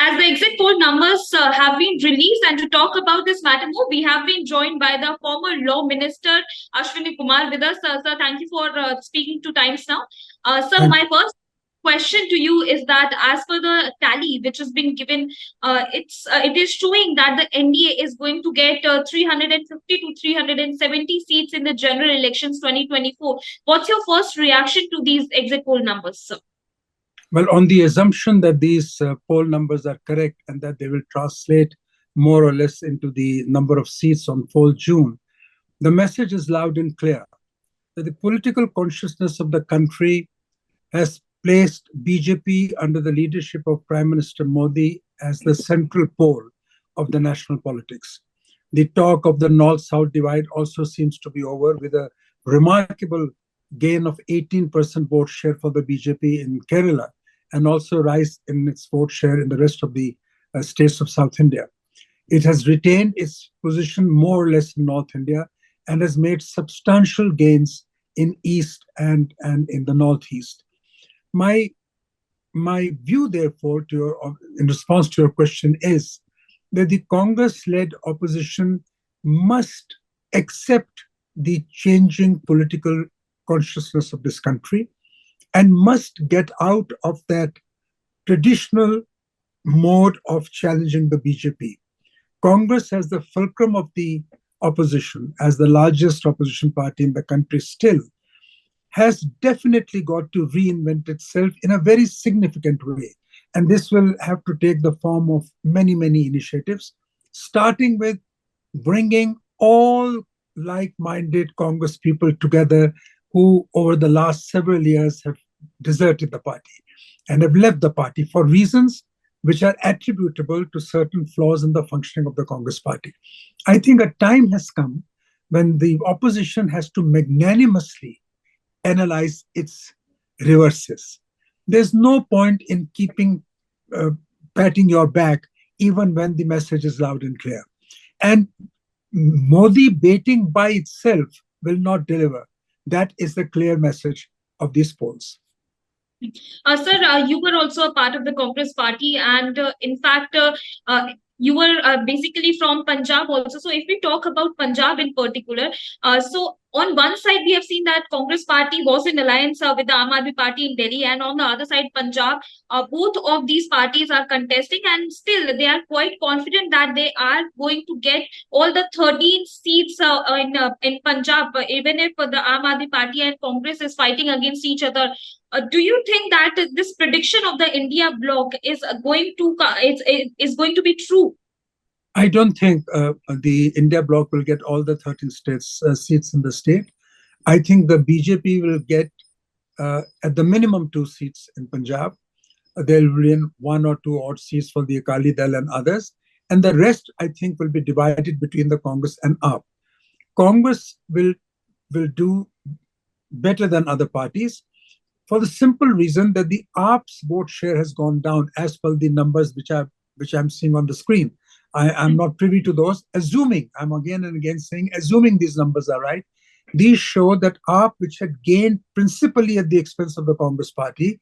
As the exit poll numbers have been released, and to talk about this matter more, we have been joined by the former Law Minister Ashwani Kumar with us. Sir, thank you for speaking to Times Now. Sir, Thank my first question to you is that as per the tally which has been given, it is showing that the NDA is going to get 350 to 370 seats in the general elections 2024. What's your first reaction to these exit poll numbers, sir? Well, on the assumption that these poll numbers are correct and that they will translate more or less into the number of seats on 4th June, the message is loud and clear that the political consciousness of the country has placed BJP under the leadership of Prime Minister Modi as the central pole of the national politics. The talk of the North-South divide also seems to be over, with a remarkable gain of 18% vote share for the BJP in Kerala, and also rise in its vote share in the rest of the states of South India. It has retained its position more or less in North India and has made substantial gains in East and in the Northeast. My view, therefore, in response to your question, is that the Congress-led opposition must accept the changing political consciousness of this country and must get out of that traditional mode of challenging the BJP. Congress, as the fulcrum of the opposition, as the largest opposition party in the country still, has definitely got to reinvent itself in a very significant way. And this will have to take the form of many, many initiatives, starting with bringing all like-minded Congress people together who over the last several years have deserted the party and have left the party for reasons which are attributable to certain flaws in the functioning of the Congress party. I think a time has come when the opposition has to magnanimously analyze its reverses. There's no point in patting your back even when the message is loud and clear. And Modi baiting by itself will not deliver. That is the clear message of these polls. Sir, you were also a part of the Congress party, and in fact, you were basically from Punjab also. So, if we talk about Punjab in particular, so on one side we have seen that Congress party was in alliance with the I.N.D.I.A party in Delhi, and on the other side, Punjab. Both of these parties are contesting, and still they are quite confident that they are going to get all the 13 seats in Punjab, even if the I.N.D.I.A party and Congress is fighting against each other. Do you think that this prediction of the I.N.D.I.A bloc is going to be true? I don't think the I.N.D.I.A bloc will get all the 13 seats in the state. I think the BJP will get at the minimum 2 seats in Punjab. They'll win 1 or 2 odd seats for the Akali Dal and others. And the rest, I think, will be divided between the Congress and AAP. Congress will do better than other parties, for the simple reason that the AAP's vote share has gone down as per the numbers which I'm seeing on the screen. I'm not privy to those. I'm again and again saying, assuming these numbers are right, these show that AAP, which had gained principally at the expense of the Congress party,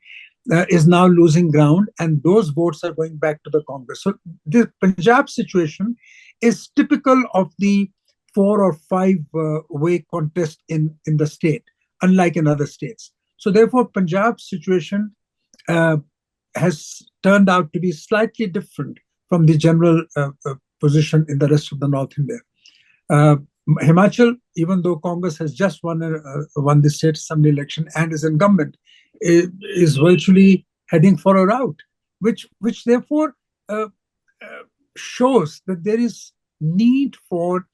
is now losing ground, and those votes are going back to the Congress. So the Punjab situation is typical of the 4 or 5 way contest in the state, unlike in other states. So therefore, Punjab's situation has turned out to be slightly different from the general position in the rest of the North India. Himachal, even though Congress has just won the state assembly election and is incumbent, is virtually heading for a rout, which therefore shows that there is need for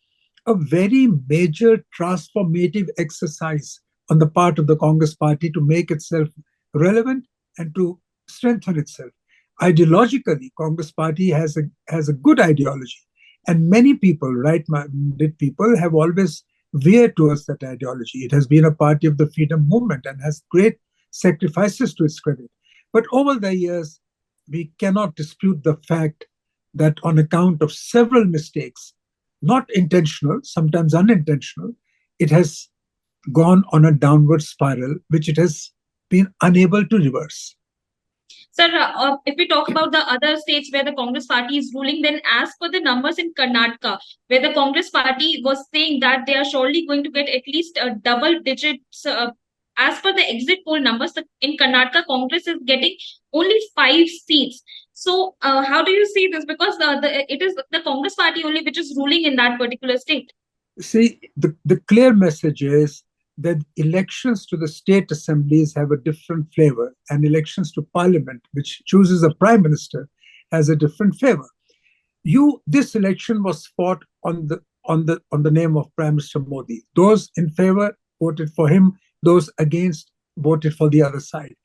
a very major transformative exercise on the part of the Congress party to make itself relevant and to strengthen itself. Ideologically, Congress party has a good ideology, and many people, right-minded people, have always veered towards that ideology. It has been a party of the freedom movement and has great sacrifices to its credit. But over the years, we cannot dispute the fact that on account of several mistakes, not intentional, sometimes unintentional, it has gone on a downward spiral, which it has been unable to reverse. Sir, if we talk about the other states where the Congress party is ruling, then as per the numbers in Karnataka, where the Congress party was saying that they are surely going to get at least a double digits. As per the exit poll numbers, in Karnataka, Congress is getting only 5 seats. So, how do you see this? Because it is the Congress party only which is ruling in that particular state. See, the clear message is that elections to the state assemblies have a different flavor, and elections to parliament, which chooses a prime minister, has a different flavor. This election was fought on the name of Prime Minister Modi. Those in favor voted for him, those against voted for the other side.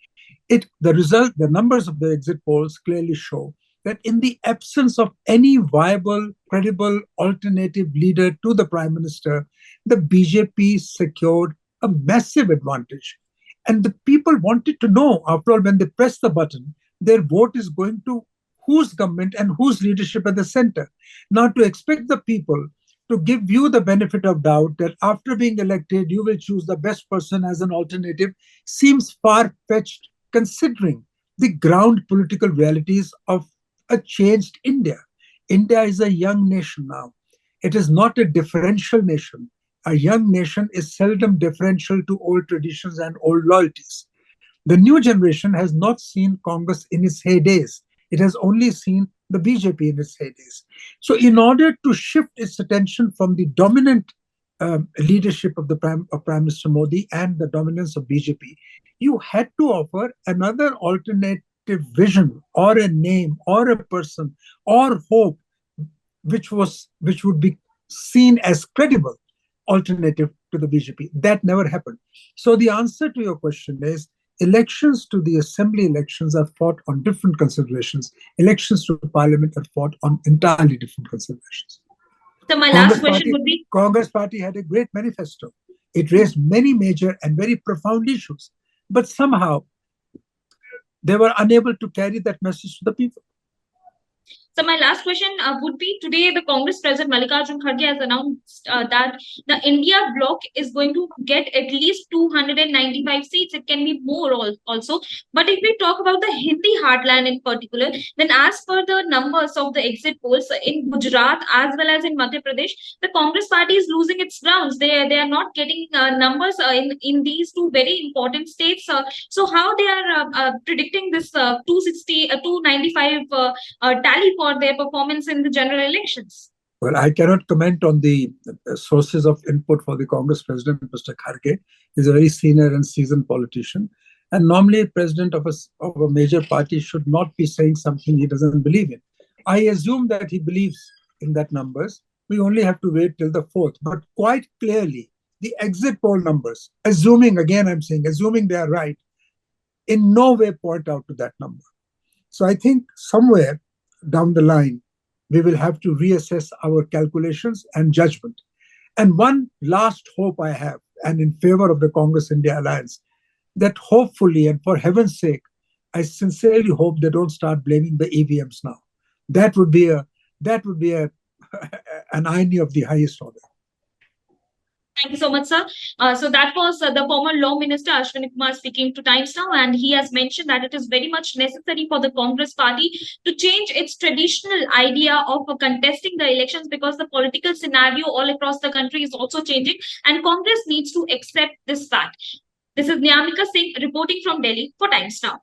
The numbers of the exit polls clearly show that in the absence of any viable, credible alternative leader to the prime minister, the BJP secured a massive advantage. And the people wanted to know, after all, when they press the button, their vote is going to whose government and whose leadership at the center. Now, to expect the people to give you the benefit of doubt that after being elected, you will choose the best person as an alternative seems far fetched considering the ground political realities of a changed India. India is a young nation now. It is not a differential nation. A young nation is seldom differential to old traditions and old loyalties. The new generation has not seen Congress in its heydays. It has only seen the BJP in its heydays. So, in order to shift its attention from the dominant leadership of Prime Minister Modi and the dominance of BJP, you had to offer another alternative vision or a name or a person or hope which would be seen as credible alternative to the BJP. That never happened. So the answer to your question is elections to the assembly elections are fought on different considerations. Elections to parliament are fought on entirely different considerations. So my last question would be: Congress party had a great manifesto. It raised many major and very profound issues, but somehow they were unable to carry that message to the people. So my last question would be: today, the Congress President Mallikarjun Kharge has announced that the India Bloc is going to get at least 295 seats. It can be more also. But if we talk about the Hindi heartland in particular, then as per the numbers of the exit polls in Gujarat as well as in Madhya Pradesh, the Congress party is losing its grounds. They are not getting numbers in these two very important states. So how they are predicting this 260, 295 tally for their performance in the general elections? Well, I cannot comment on the sources of input for the Congress president, Mr. Kharge. He's a very senior and seasoned politician. And normally, a president of a major party should not be saying something he doesn't believe in. I assume that he believes in that numbers. We only have to wait till the 4th. But quite clearly, the exit poll numbers, assuming they are right, in no way point out to that number. So I think somewhere down the line, we will have to reassess our calculations and judgment. And one last hope I have, and in favor of the Congress India Alliance, that hopefully, and for heaven's sake, I sincerely hope they don't start blaming the EVMs now. That would be an irony of the highest order. Thank you so much, sir. So that was the former Law Minister Ashwani Kumar speaking to Times Now, and he has mentioned that it is very much necessary for the Congress party to change its traditional idea of contesting the elections because the political scenario all across the country is also changing, and Congress needs to accept this fact. This is Nyamika Singh reporting from Delhi for Times Now.